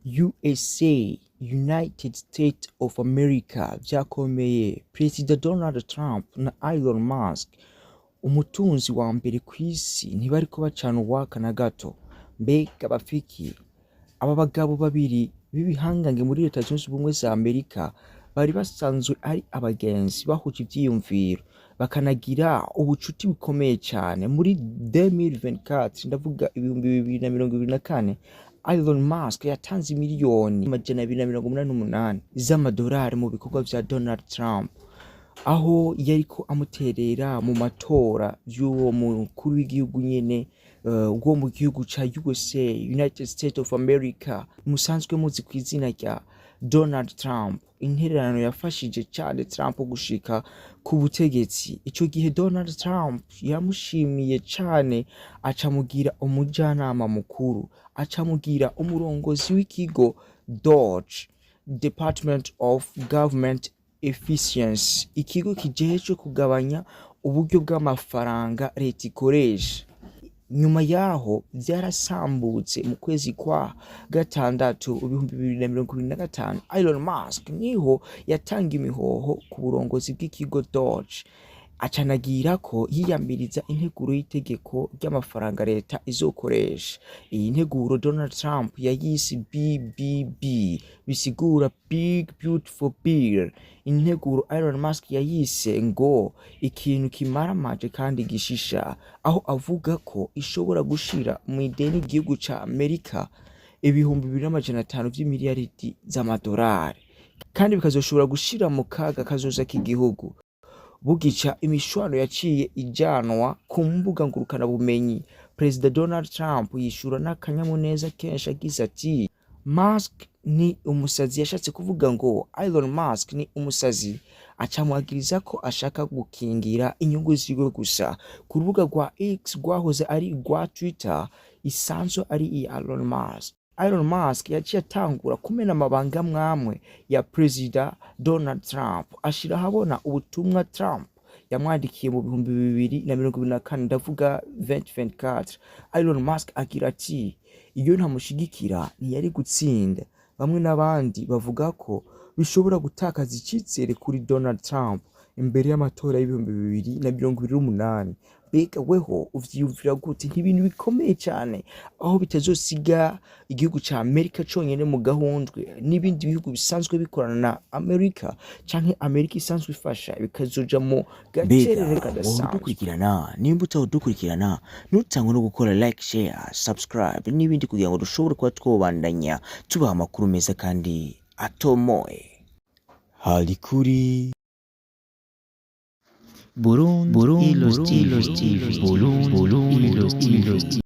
USA, United States of America vyakomeye. Perezida Donald Trump na Elon Musk, umutunzi wa mbere kw'isi, ntibariko bacana uwaka na gato. Mbega bafiki, aba bagabo babiri b'ibihangange muri Leta Zunze Ubumwe za Amerika bari basanzwe ari abagenzi bahuje ivyiyumviro, bakanagira ubucuti bukomeye cyane. Muri 2024, ndavuga 2024, Elon Musk yatanze miliyoni 288 z'amadolari mu bikorwa vya Donald Trump, aho yariko amuterera mu matora y'uwo mukuru w'igihugu nyene wo mu gihugu ca USA, United States of America, musanzwe muzi kw'izina rya Donald Trump. Intererano yafashije cyane Trump gushika ku butegetsi. Ico gihe Donald Trump yamushimiye cyane, acamugira umujanama mukuru, acamugira umurongozi w'ikigo DOGE, Department of Government Efficiency, ikigo kijejwe kugabanya uburyo bw'amafaranga leta ikoresha. Nyuma yaho vyarasambutse mu kwezi kwa gatandatu 2025, Elon Musk niho yatanga imihoho ku burongozi bw'ikigo DOGE, acanagira ko yiyamiriza integuro y'itegeko ry'amafaranga leta izokoresha. Iyi nteguro Donald Trump yayise BBB, bisigura Big Beautiful Bill. Integuro Elon Musk yayise ngo ikintu kimaramaje kandi gishisha, aho avuga ko ishobora gushira mu ideni igihugu ca Amerika ibihumbi 2,500 vy'imiliyaridi z'amadolari, kandi bikazoshobora gushira mu kaga kazoza k'igihugu. Bugica imishwano yaciye ijanwa ku mbuga ngurukana bumenyi. Perezida Donald Trump yishura n'akanyamuneza kenshi agize ati Musk ni umusazi. Yashatse kuvuga ngo Elon Musk ni umusazi, acamwagiriza ko ashaka gukingira inyungu ziwe gusa. Ku rubuga rwa X rwahoze ari rwa Twitter, isanzwe ari Elon Musk. Elon Musk yaciye atangura kumena amabanga mwamwe ya Perezida Donald Trump, ashira habona ubutumwa Trump yamwandikiye mu 2024, ndavuga 2024. Elon Musk agira ati iyo ntamushigikira ntiyari gutsinda. Bamwe n'abandi bavuga ko bishobora gutakaza icizere kuri Donald Trump imbere y'amatora y'2028. Bega weho uvyiyumvira gute? Nk'ibintu bikomeye cyane, aho bitazosiga igihugu ca Amerika conyene mu gahundwe, n'ibindi bihugu bisanzwe bikorana na Amerika canke Amerika isanzwe ifasha bikazoja mu gacerere kadasanzwe. Dukurikirana nimba utadukurikirana, nutangwe no gukora like, share, subscribe n'ibindi kugira ngo dushobore kuba twobandanya tubaha amakuru meza kandi atomoye. Halikuri Burundi, Burundi, Burundi, Burundi, Burundi, Burundi, Burundi.